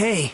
Hey.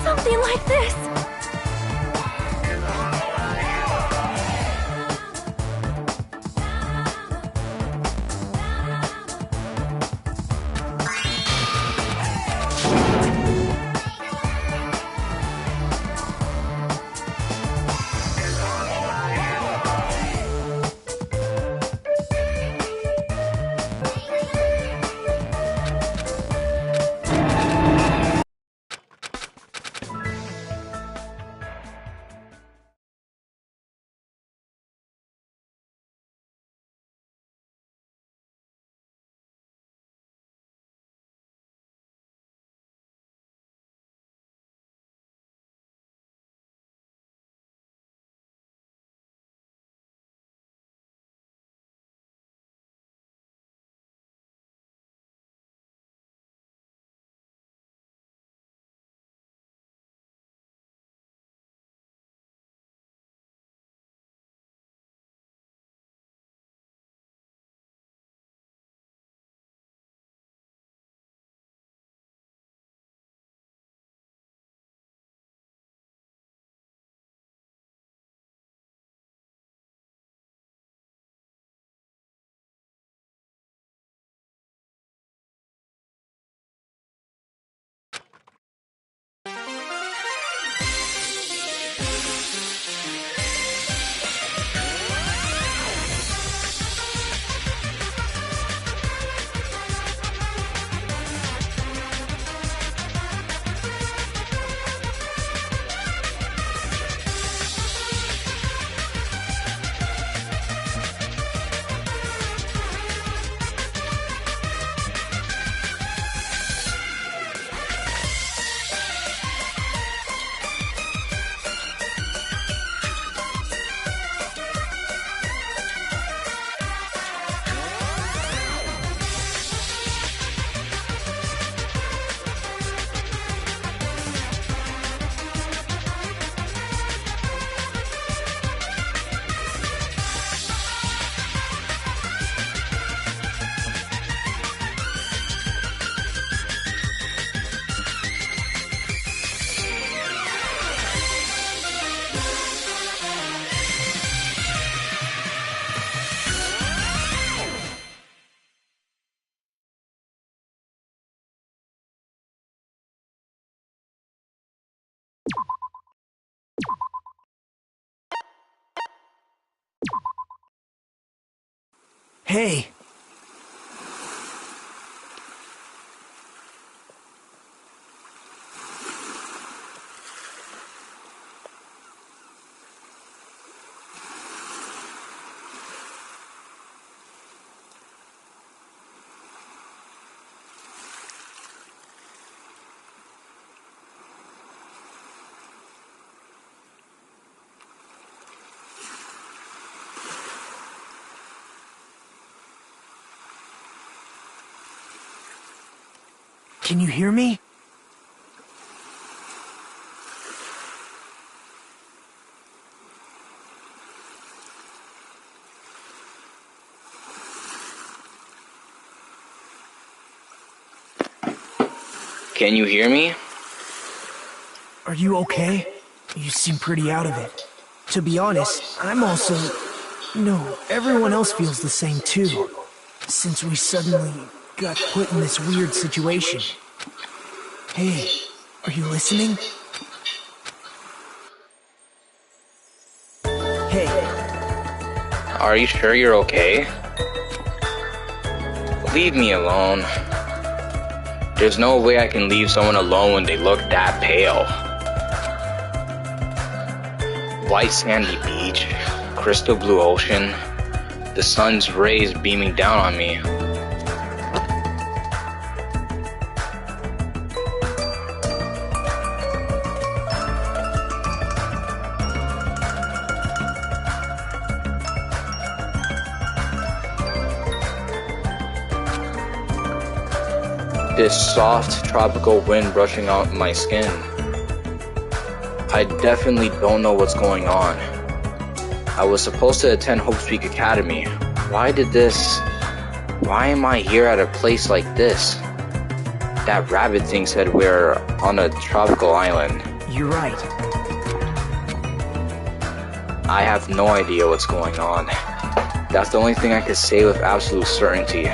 Something like this! Hey. Can you hear me? Can you hear me? Are you okay? You seem pretty out of it. To be honest, I'm also... No, everyone else feels the same too. Since we suddenly got put in this weird situation. Hey, are you listening? Hey. Are you sure you're okay? Leave me alone. There's no way I can leave someone alone when they look that pale. White sandy beach, crystal blue ocean, the sun's rays beaming down on me. This soft tropical wind brushing off my skin. I definitely don't know what's going on. I was supposed to attend Hope Peak Academy. Why am I here at a place like this? That rabbit thing said we're on a tropical island. You're right. I have no idea what's going on. That's the only thing I can say with absolute certainty.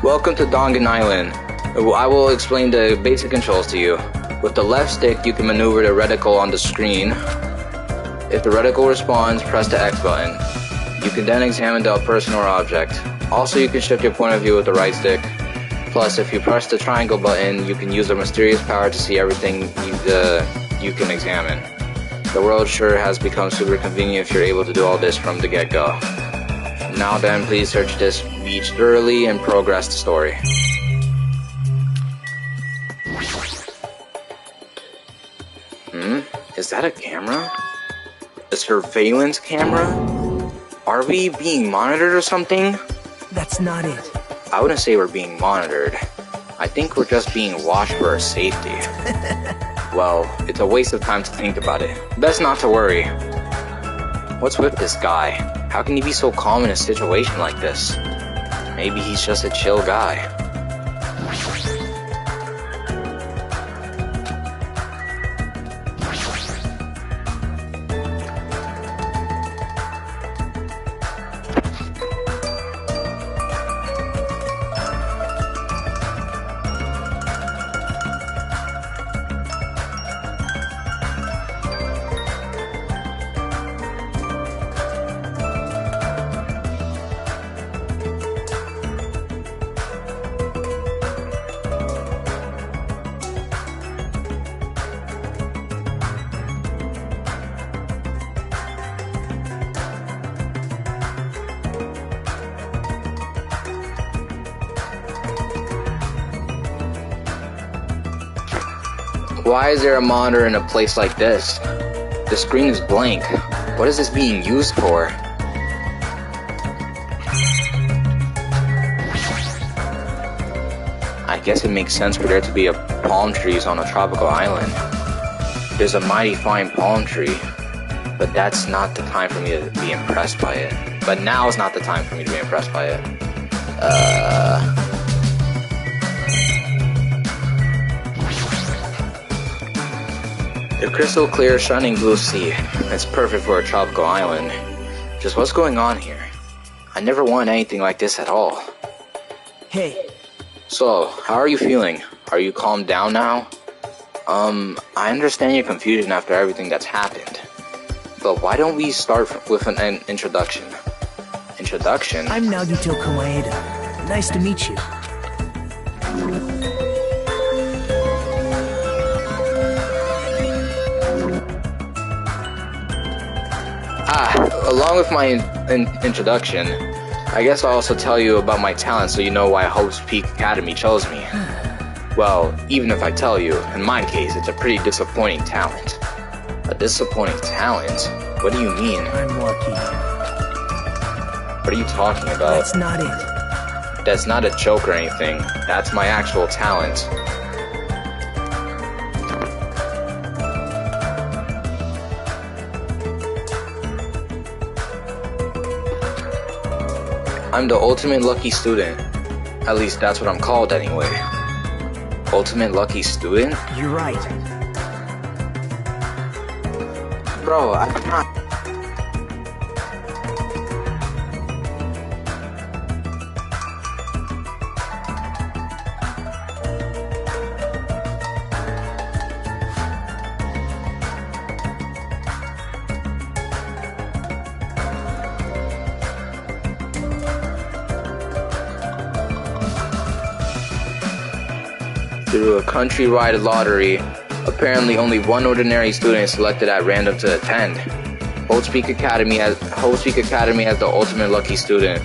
Welcome to Dongan Island. I will explain the basic controls to you. With the left stick, you can maneuver the reticle on the screen. If the reticle responds, press the X button. You can then examine the person or object. Also, you can shift your point of view with the right stick. Plus, if you press the triangle button, you can use a mysterious power to see everything you can examine. The world sure has become super convenient if you're able to do all this from the get-go. Now then, please search this beach thoroughly and progress the story. Is that a camera? A surveillance camera? Are we being monitored or something? That's not it. I wouldn't say we're being monitored. I think we're just being watched for our safety. Well, it's a waste of time to think about it. Best not to worry. What's with this guy? How can he be so calm in a situation like this? Maybe he's just a chill guy. Why is there a monitor in a place like this? The screen is blank. What is this being used for? I guess it makes sense for there to be palm trees on a tropical island. There's a mighty fine palm tree, but that's not the time for me to be impressed by it. But now is not the time for me to be impressed by it. The crystal clear, shining blue sea. It's perfect for a tropical island. Just what's going on here? I never wanted anything like this at all. Hey. So, how are you feeling? Are you calmed down now? I understand your confusion after everything that's happened. But why don't we start with an introduction? introduction. I'm Nagito Komaeda. Nice to meet you. Along with my introduction, I guess I'll also tell you about my talent so you know why Hope's Peak Academy chose me. Well, even if I tell you, in my case, it's a pretty disappointing talent. A disappointing talent? What do you mean? I'm lucky. What are you talking about? That's not it. That's not a joke or anything. That's my actual talent. I'm the ultimate lucky student. At least that's what I'm called anyway. Ultimate lucky student? You're right. Bro, I'm not... Through a countrywide lottery, apparently only one ordinary student is selected at random to attend. Hope's Peak Academy has the ultimate lucky student.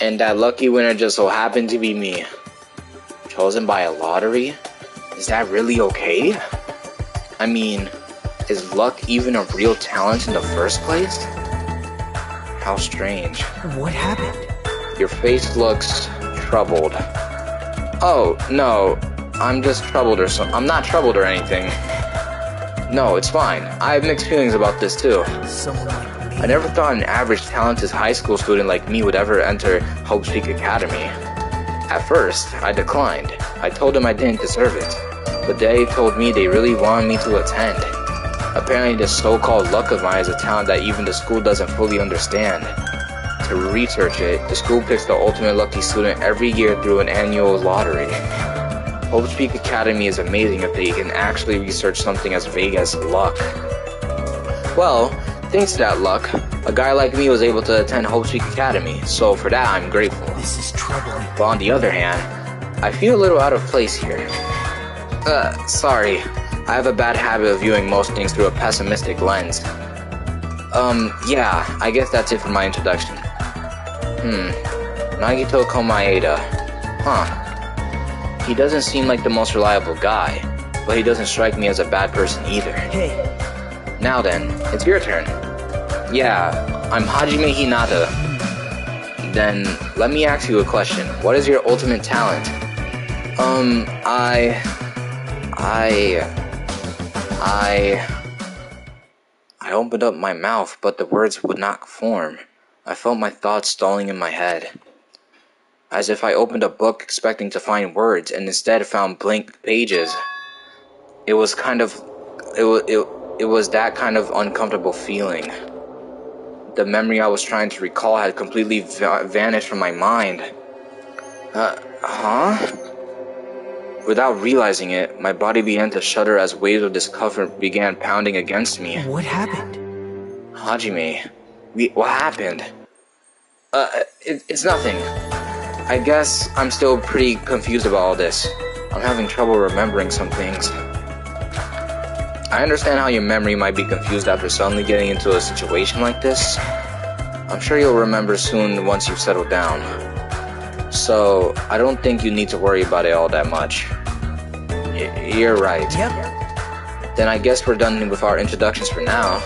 And that lucky winner just so happened to be me. Chosen by a lottery? Is that really okay? I mean, is luck even a real talent in the first place? How strange. What happened? Your face looks troubled. Oh, no, I'm just troubled or something. I'm not troubled or anything. No, it's fine. I have mixed feelings about this too. Someone like me. I never thought an average talented high school student like me would ever enter Hope's Peak Academy. At first, I declined. I told them I didn't deserve it. But they told me they really wanted me to attend. Apparently this so-called luck of mine is a talent that even the school doesn't fully understand. To research it, the school picks the ultimate lucky student every year through an annual lottery. Hope's Peak Academy is amazing if they can actually research something as vague as luck. Well, thanks to that luck, a guy like me was able to attend Hope's Peak Academy, so for that I'm grateful. This is troubling. But on the other hand, I feel a little out of place here. Sorry. I have a bad habit of viewing most things through a pessimistic lens. Yeah, I guess that's it for my introduction. Nagito Komaeda. Huh. He doesn't seem like the most reliable guy, but he doesn't strike me as a bad person either. Hey. Now then, it's your turn. Yeah, I'm Hajime Hinata. Then, let me ask you a question. What is your ultimate talent? I opened up my mouth, but the words would not form. I felt my thoughts stalling in my head. As if I opened a book expecting to find words and instead found blank pages. It was that kind of uncomfortable feeling. The memory I was trying to recall had completely vanished from my mind. Without realizing it, my body began to shudder as waves of discomfort began pounding against me. What happened? Hajime, what happened? It's nothing. I guess I'm still pretty confused about all this. I'm having trouble remembering some things. I understand how your memory might be confused after suddenly getting into a situation like this. I'm sure you'll remember soon once you've settled down. So, I don't think you need to worry about it all that much. You're right. Yep. Then I guess we're done with our introductions for now.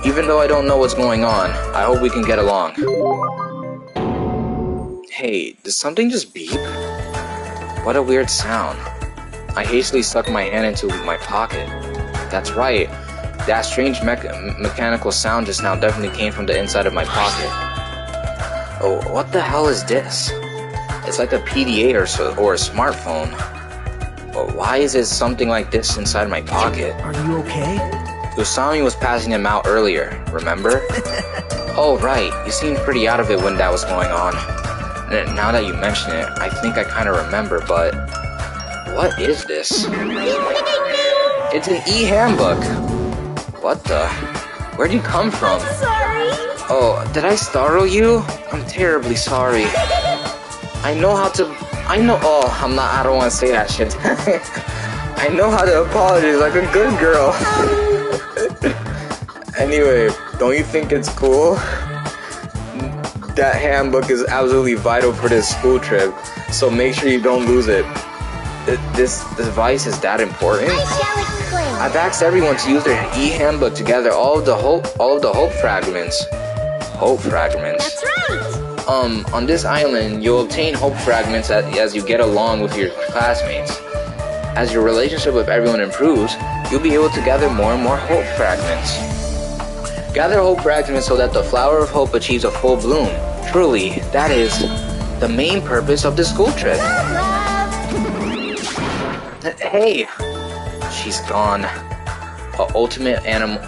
Even though I don't know what's going on, I hope we can get along. Hey, did something just beep? What a weird sound. I hastily stuck my hand into my pocket. That's right. That strange mechanical sound just now definitely came from the inside of my pocket. Oh, what the hell is this? It's like a PDA or a smartphone. But why is it something like this inside my pocket? Are you okay? Usami was passing them out earlier, remember? Oh, right. You seemed pretty out of it when that was going on. Now that you mention it, I think I kind of remember, but... What is this? It's an e-handbook. What the? Where'd you come from? Sorry. Oh, did I startle you? I'm terribly sorry. I know how to... I don't want to say that shit. I know how to apologize like a good girl. Anyway, don't you think it's cool? That handbook is absolutely vital for this school trip, so make sure you don't lose it. This device is that important? I shall explain. I've asked everyone to use their e-handbook to gather all of the hope fragments. Hope fragments? That's right. On this island, you'll obtain hope fragments as you get along with your classmates. As your relationship with everyone improves, you'll be able to gather more and more hope fragments. Gather hope fragments so that the flower of hope achieves a full bloom. Truly, that is the main purpose of the school trip. Hey, she's gone. An ultimate animal,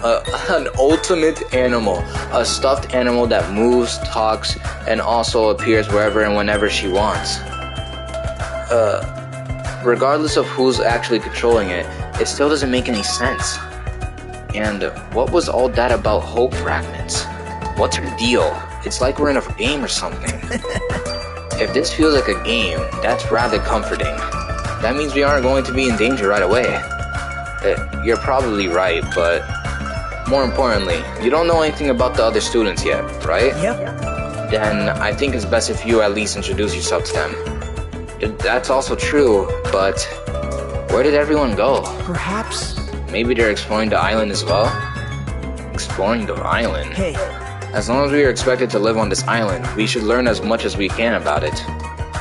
a stuffed animal that moves, talks, and also appears wherever and whenever she wants. Regardless of who's actually controlling it, it still doesn't make any sense. And what was all that about hope fragments? What's her deal? It's like we're in a game or something. If this feels like a game, that's rather comforting. That means we aren't going to be in danger right away. You're probably right, but more importantly, you don't know anything about the other students yet, right? Yep. Then I think it's best if you at least introduce yourself to them. That's also true, but where did everyone go? Perhaps... Maybe they're exploring the island as well? Exploring the island? Hey, As long as we are expected to live on this island, we should learn as much as we can about it.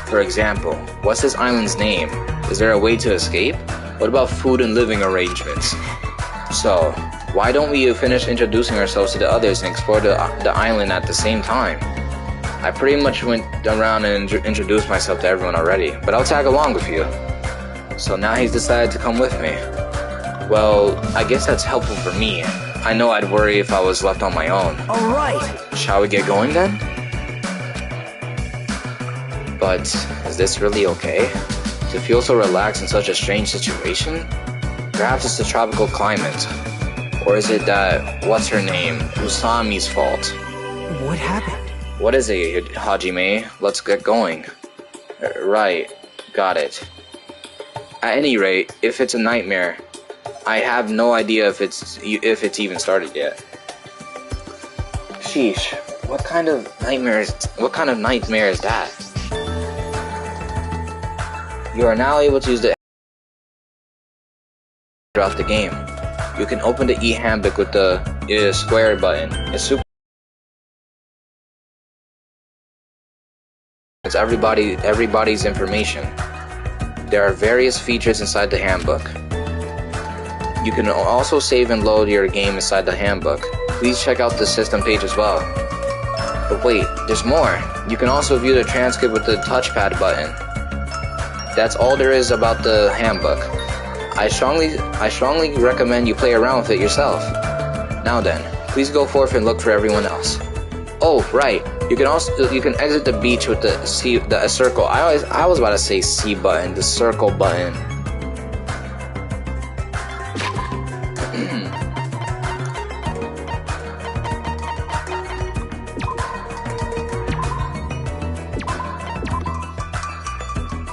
For example, what's this island's name? Is there a way to escape? What about food and living arrangements? So, why don't we finish introducing ourselves to the others and explore the island at the same time? I pretty much went around and introduced myself to everyone already, but I'll tag along with you. So now he's decided to come with me. Well, I guess that's helpful for me. I know I'd worry if I was left on my own. alright. Shall we get going then? But is this really okay? To feel so relaxed in such a strange situation? Perhaps it's the tropical climate. Or is it that, what's her name, Usami's fault? What happened? What is it, Hajime? Let's get going. Right, got it. At any rate, if it's a nightmare, I have no idea if it's even started yet. Sheesh, what kind of nightmare is that? You are now able to use the throughout the game. You can open the e-handbook with the square button. It's everybody's information. There are various features inside the handbook. You can also save and load your game inside the handbook. Please check out the system page as well. But wait, there's more. You can also view the transcript with the touchpad button. That's all there is about the handbook. I strongly recommend you play around with it yourself. Now then, please go forth and look for everyone else. Oh, right. You can exit the beach with the circle. I was about to say C button, the circle button.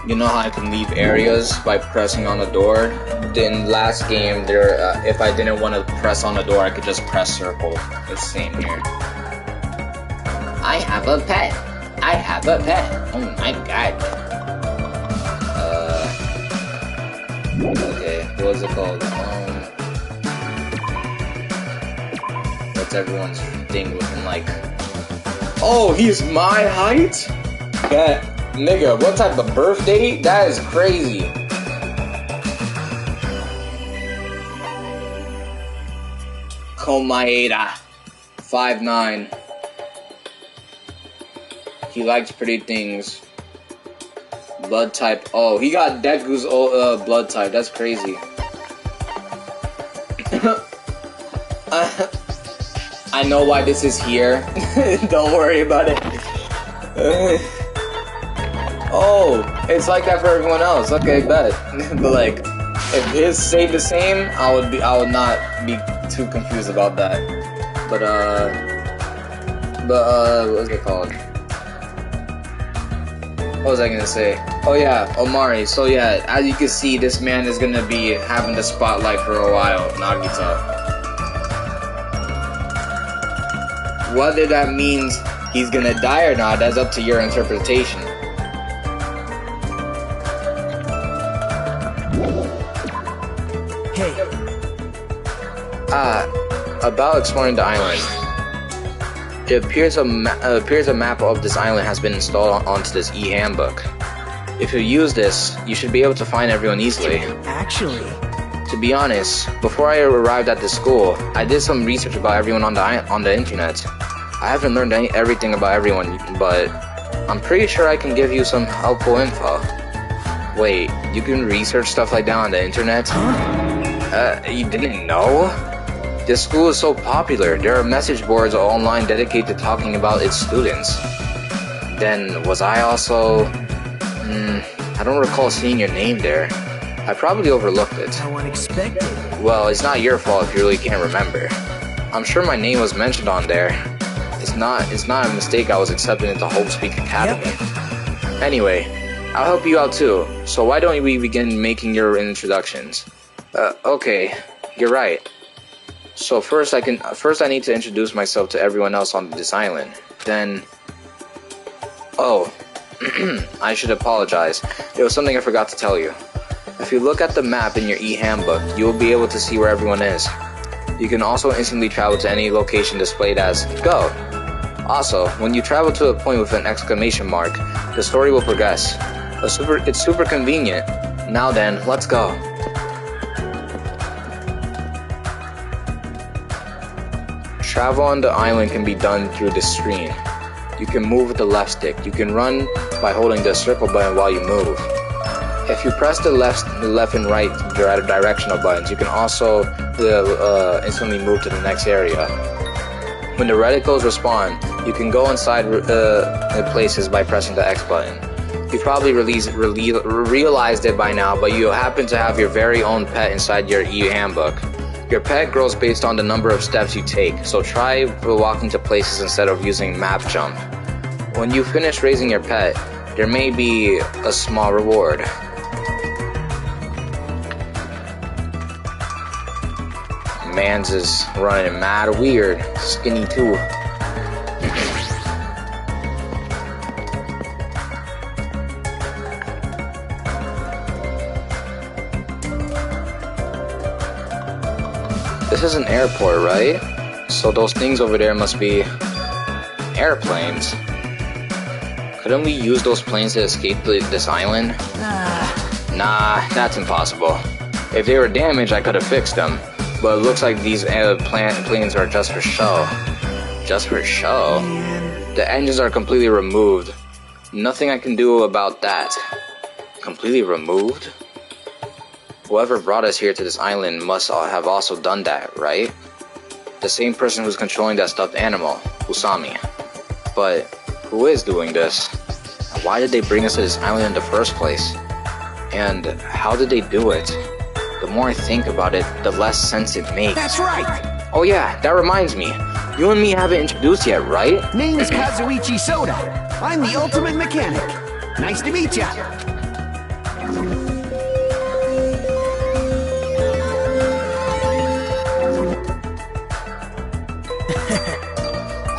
You know how I can leave areas by pressing on a door? In last game, if I didn't want to press on a door, I could just press circle. It's the same here. I have a pet. I have a pet. Oh my god. Okay, what's it called? What's everyone's thing looking like? Oh, he's my height? That nigga, what type of birthday? That is crazy. Komaeda, 5'9". He likes pretty things. Blood type. Oh, he got Deku's blood type. That's I know why this is here. Don't worry about it. Oh, it's like that for everyone else. Okay, bet. But like, if his stayed the same, I would not be too confused about that. But what's it called? What was I gonna say? Oh yeah, Omari. So yeah, as you can see, this man is gonna be having the spotlight for a while, Nagita. Whether that means he's gonna die or not, that's up to your interpretation. Hey. About exploring the island. It appears a map of this island has been installed onto this e-handbook. If you use this, you should be able to find everyone easily. Actually, to be honest, before I arrived at this school, I did some research about everyone on the internet. I haven't learned everything about everyone, but I'm pretty sure I can give you some helpful info. Wait, you can research stuff like that on the internet? You didn't know? This school is so popular. There are message boards online dedicated to talking about its students. Then, was I also... I don't recall seeing your name there. I probably overlooked it. how unexpected. Well, it's not your fault if you really can't remember. I'm sure my name was mentioned on there. It's not a mistake I was accepted into Hope Speak Academy. Yep. Anyway, I'll help you out too. So why don't we begin making your introductions? Okay, you're right. So first I need to introduce myself to everyone else on this island. Then, oh, I should apologize. There was something I forgot to tell you. If you look at the map in your e-handbook, you will be able to see where everyone is. You can also instantly travel to any location displayed as Go. Also, when you travel to a point with an exclamation mark, the story will progress. It's super convenient. Now then, let's go. Travel on the island can be done through this screen. You can move with the left stick. You can run by holding the circle button while you move. If you press the left and right directional buttons, you can also instantly move to the next area. When the reticles respawn, you can go inside places by pressing the X button. You probably realized it by now, but you happen to have your very own pet inside your e-handbook. Your pet grows based on the number of steps you take, so try walking to places instead of using map jump. When you finish raising your pet, there may be a small reward. Mans is running mad weird, skinny too. This is an airport, right? So those things over there must be airplanes. Couldn't we use those planes to escape this island? Nah, that's impossible. If they were damaged, I could have fixed them. But it looks like these planes are just for show. Just for show? The engines are completely removed. Nothing I can do about that. Completely removed? Whoever brought us here to this island must have also done that, right? The same person who's controlling that stuffed animal, Usami. But who is doing this? Why did they bring us to this island in the first place? And how did they do it? The more I think about it, the less sense it makes. That's right! Oh yeah, that reminds me. You and me haven't introduced yet, right? Name is Kazuichi Soda. I'm the ultimate mechanic. Nice to meet ya.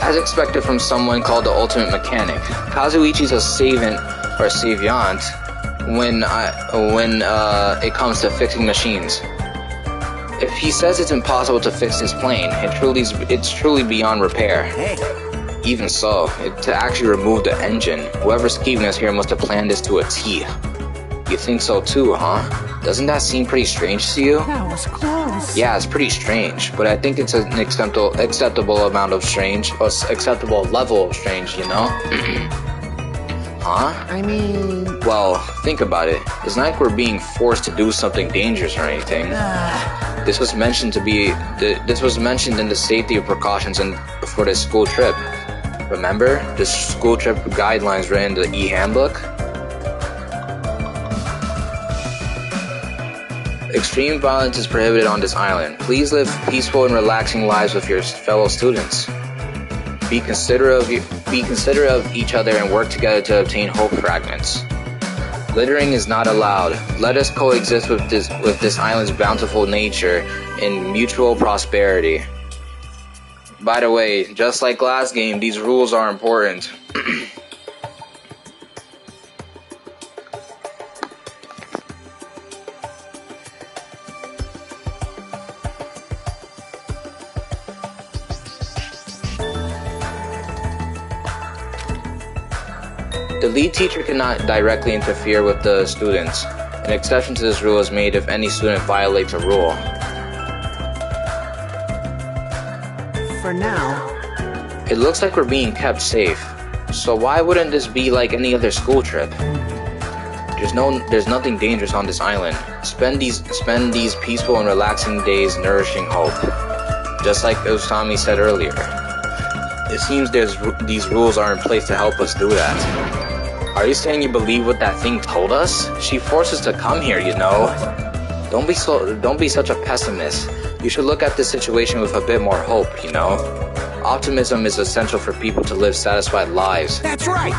As expected from someone called the Ultimate Mechanic, Kazuichi's a savant when it comes to fixing machines. If he says it's impossible to fix his plane, it's truly beyond repair. Hey. Even so, to actually remove the engine, whoever's keeping us here must have planned this to a T. You think so too, huh? Doesn't that seem pretty strange to you? That was close. Yeah, it's pretty strange, but I think it's an acceptable amount of strange, or acceptable level of strange, you know? Huh? I mean... Well, think about it. It's not like we're being forced to do something dangerous or anything. This was mentioned in the safety precautions for this school trip. Remember? The school trip guidelines written in the e-handbook? Extreme violence is prohibited on this island. Please live peaceful and relaxing lives with your fellow students. Be considerate of each other and work together to obtain hope fragments. Littering is not allowed. Let us coexist with this island's bountiful nature in mutual prosperity. By the way, just like last game, these rules are important. The lead teacher cannot directly interfere with the students. An exception to this rule is made if any student violates a rule. For now... It looks like we're being kept safe. So why wouldn't this be like any other school trip? There's nothing dangerous on this island. Spend these peaceful and relaxing days nourishing hope. Just like Usami said earlier. It seems these rules are in place to help us do that. Are you saying you believe what that thing told us? She forced us to come here, you know. Don't be such a pessimist. You should look at this situation with a bit more hope, you know. Optimism is essential for people to live satisfied lives. That's right!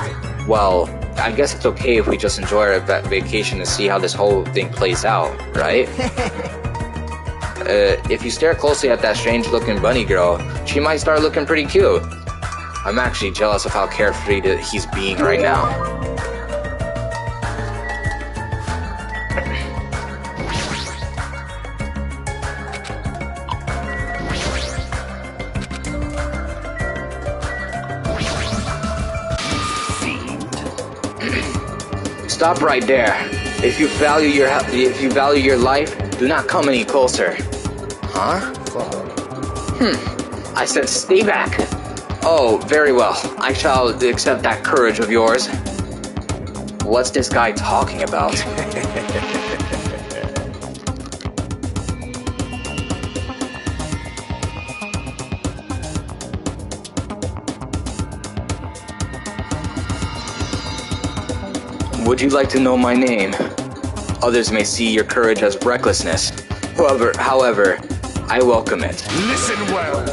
Well, I guess it's okay if we just enjoy our vacation and see how this whole thing plays out, right? If you stare closely at that strange-looking bunny girl, she might start looking pretty cute. I'm actually jealous of how carefree he's being right now. Stop right there. If you value your life, do not come any closer. Huh? I said stay back. Oh, very well. I shall accept that courage of yours. What's this guy talking about? Would you like to know my name? Others may see your courage as recklessness. However, I welcome it. Listen well.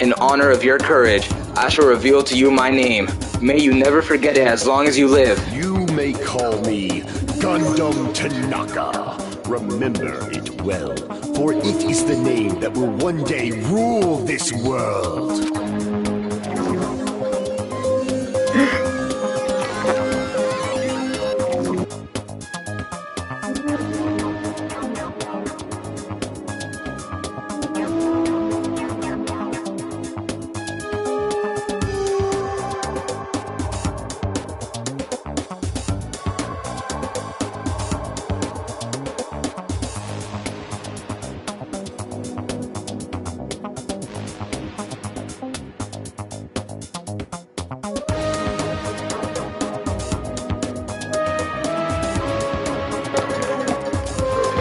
In honor of your courage, I shall reveal to you my name. May you never forget it as long as you live. You may call me Gundam Tanaka. Remember it well, for it is the name that will one day rule this world.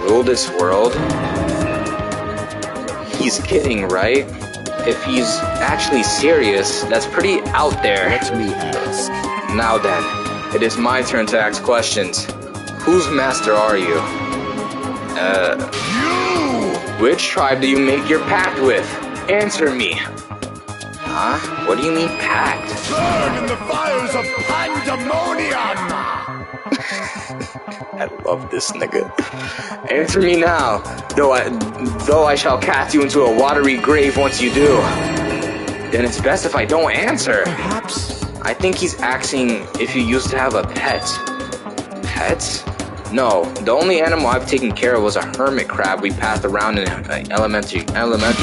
Rule this world? He's kidding, right? If he's actually serious, that's pretty out there. Let me ask. Now then, it is my turn to ask questions. Whose master are you? You! Which tribe do you make your pact with? Answer me. Huh? What do you mean pact? Burn in the fires of pandemonium! I love this nigga. Answer me now, though I shall cast you into a watery grave once you do. Then it's best if I don't answer. Perhaps... I think he's asking if you used to have a pet. Pets? No, the only animal I've taken care of was a hermit crab we passed around in elementary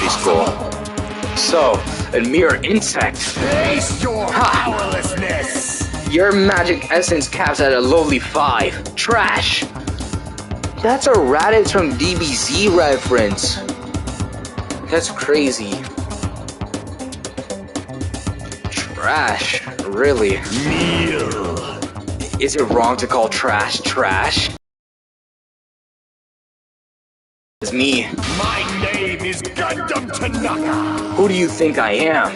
school. So, a mere insect. Face your powerlessness! Your magic essence caps at a lowly 5. Trash! That's a Raditz from DBZ reference. That's crazy. Trash, really. Kneel. Is it wrong to call trash trash? It's me. My name is Gundam Tanaka. Who do you think I am?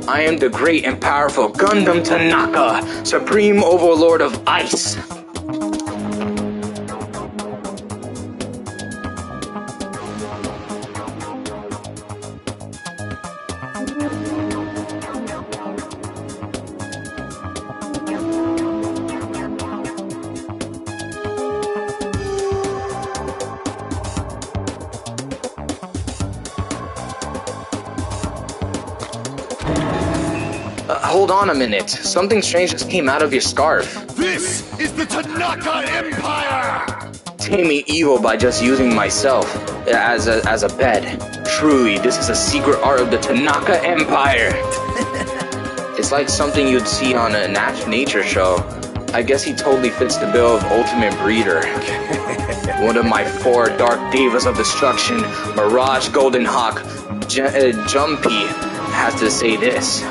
I am the great and powerful Gundam Tanaka, Supreme Overlord of Ice. Hold on a minute. Something strange just came out of your scarf. This is the Tanaka Empire! Taming evil by just using myself as a bed. Truly, this is a secret art of the Tanaka Empire. It's like something you'd see on a nature show. I guess he totally fits the bill of ultimate breeder. One of my 4 dark divas of destruction, Mirage Golden Hawk, Jumpy, has to say this.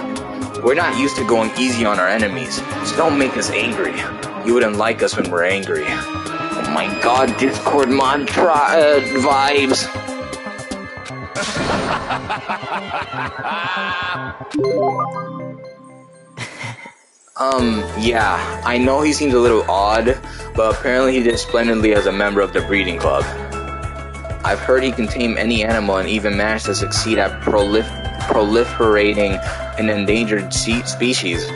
We're not used to going easy on our enemies, so don't make us angry. You wouldn't like us when we're angry. Oh my god, Discord mantra vibes. Yeah, I know he seems a little odd, but apparently he did splendidly as a member of the breeding club. I've heard he can tame any animal and even managed to succeed at proliferating an endangered species.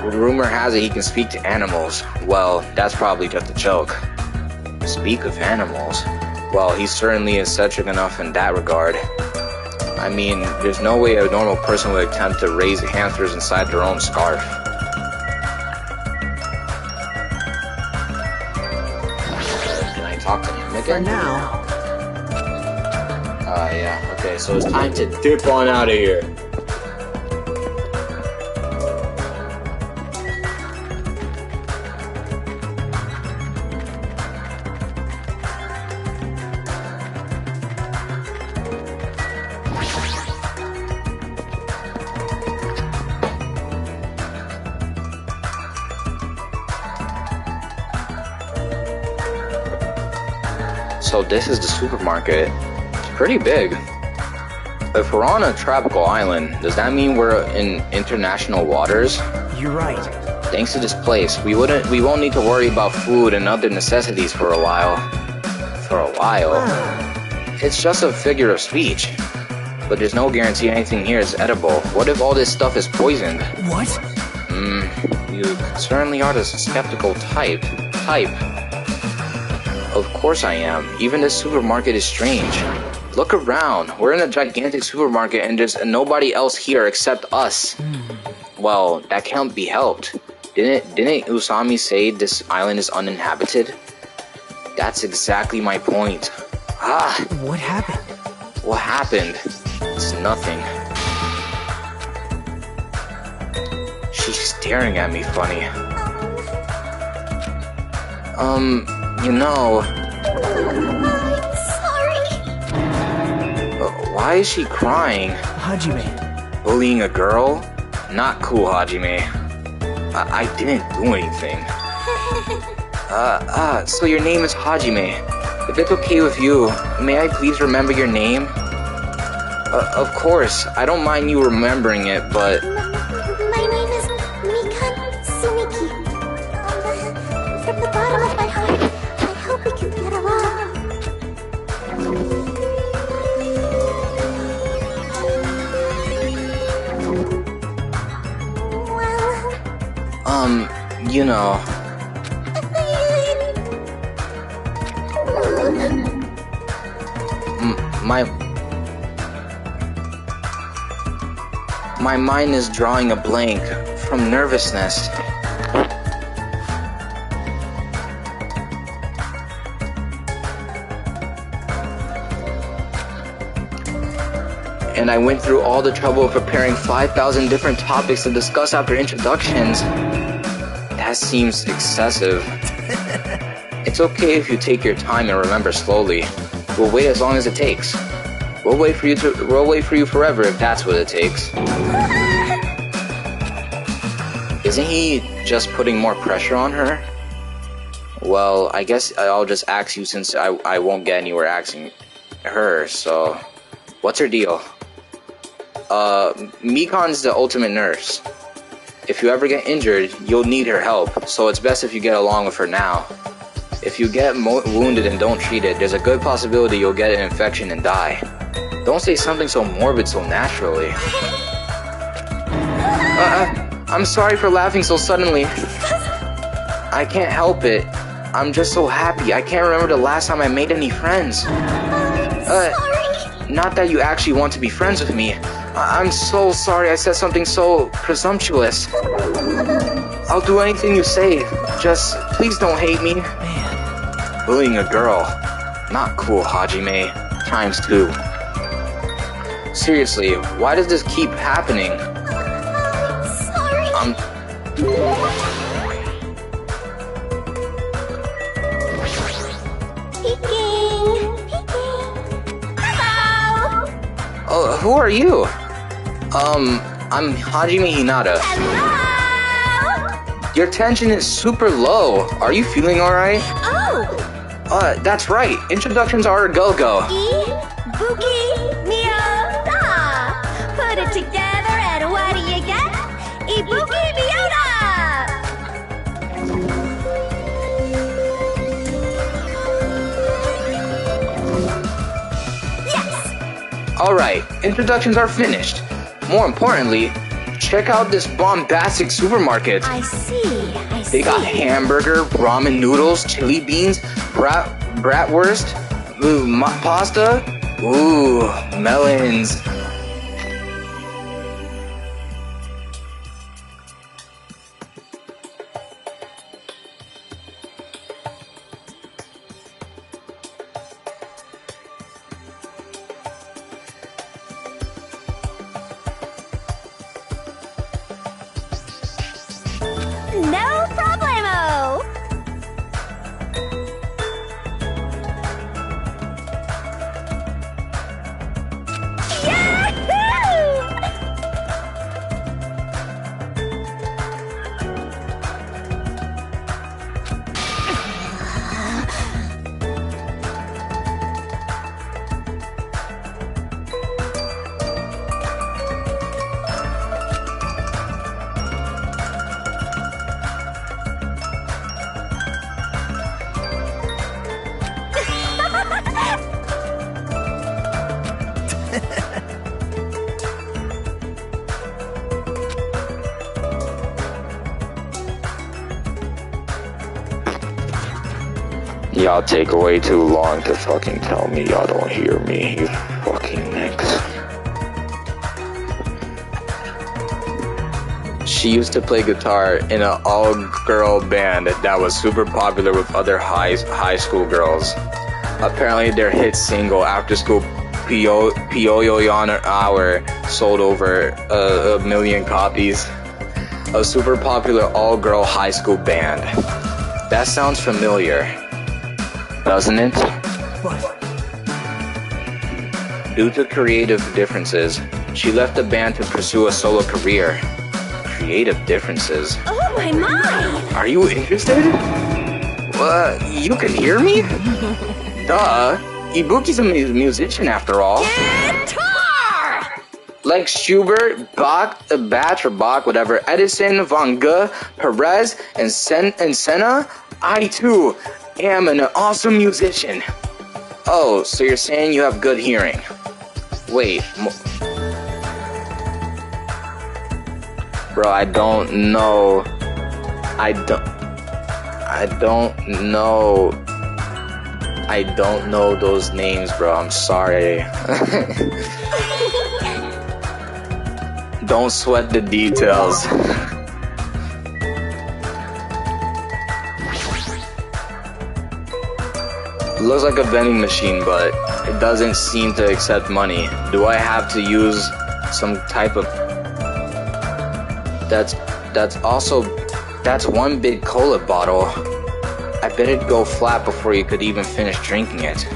Rumor has it he can speak to animals. Well, that's probably just a joke. Speak of animals? Well, he certainly is eccentric enough in that regard. I mean, there's no way a normal person would attempt to raise hamsters inside their own scarf. Can I talk to him again? For now. Yeah, okay, so it's time to dip on out of here. So this is the supermarket. It's pretty big. If we're on a tropical island, does that mean we're in international waters? You're right. Thanks to this place, we won't need to worry about food and other necessities for a while. For a while? It's just a figure of speech. But there's no guarantee anything here is edible. What if all this stuff is poisoned? What? You certainly are the skeptical type. Of course I am. Even this supermarket is strange. Look around. We're in a gigantic supermarket and there's nobody else here except us. Well, that can't be helped. Didn't Usami say this island is uninhabited? That's exactly my point. What happened? What happened? It's nothing. She's staring at me funny. You know... Sorry. Why is she crying? Hajime. Bullying a girl? Not cool, Hajime. I didn't do anything. So your name is Hajime. If it's okay with you, may I please remember your name? Of course, I don't mind you remembering it, but... My name is Mikan Sumiki. From the bottom of my heart, I hope we can get along. Well... you know... My mind is drawing a blank from nervousness. And I went through all the trouble of preparing 5,000 different topics to discuss after introductions. That seems excessive. It's okay if you take your time and remember slowly. We'll wait as long as it takes. We'll wait for you forever if that's what it takes. Isn't he just putting more pressure on her? Well, I guess I'll just ask you since I won't get anywhere asking her, so... What's her deal? Mikan's the ultimate nurse. If you ever get injured, you'll need her help, so it's best if you get along with her now. If you get wounded and don't treat it, there's a good possibility you'll get an infection and die. Don't say something so morbid so naturally. I'm sorry for laughing so suddenly. I can't help it. I'm just so happy. I can't remember the last time I made any friends. Sorry. Not that you actually want to be friends with me. I'm so sorry I said something so presumptuous. I'll do anything you say. Just please don't hate me. Man. Bullying a girl. Not cool, Hajime. Times 2. Seriously, why does this keep happening? Sorry. Peeking. Hello. Oh, who are you? I'm Hajime Hinata. Hello. Your tension is super low. Are you feeling alright? Oh. That's right. Introductions are a go-go. Ibuki Miyota. Put it together and what do you get? Ibuki Miyota. Yes. Alright, introductions are finished. More importantly, check out this bombastic supermarket. I see. They got hamburger, ramen noodles, chili beans, bratwurst, pasta, melons. No problemo. Yahoo! Y'all take way too long to fucking tell me y'all don't hear me, you fucking nicks. She used to play guitar in an all-girl band that was super popular with other high school girls. Apparently their hit single, After School Pioyoyon Hour, sold over a million copies. A super popular all-girl high school band. That sounds familiar, doesn't it? But Due to creative differences, she left the band to pursue a solo career. Creative differences? Oh my! Are you interested? You can hear me? Duh. Ibuki's a musician after all. Guitar! Like Schubert, Bach, Bach, whatever, Edison, Van Gogh, Perez, and Senna, I too am an awesome musician. Oh, so you're saying you have good hearing? Wait, bro, I don't know. I don't know those names, bro. I'm sorry. Don't sweat the details. Looks like a vending machine, but it doesn't seem to accept money. Do I have to use some type of... That's one big cola bottle. I bet it'd go flat before you could even finish drinking it.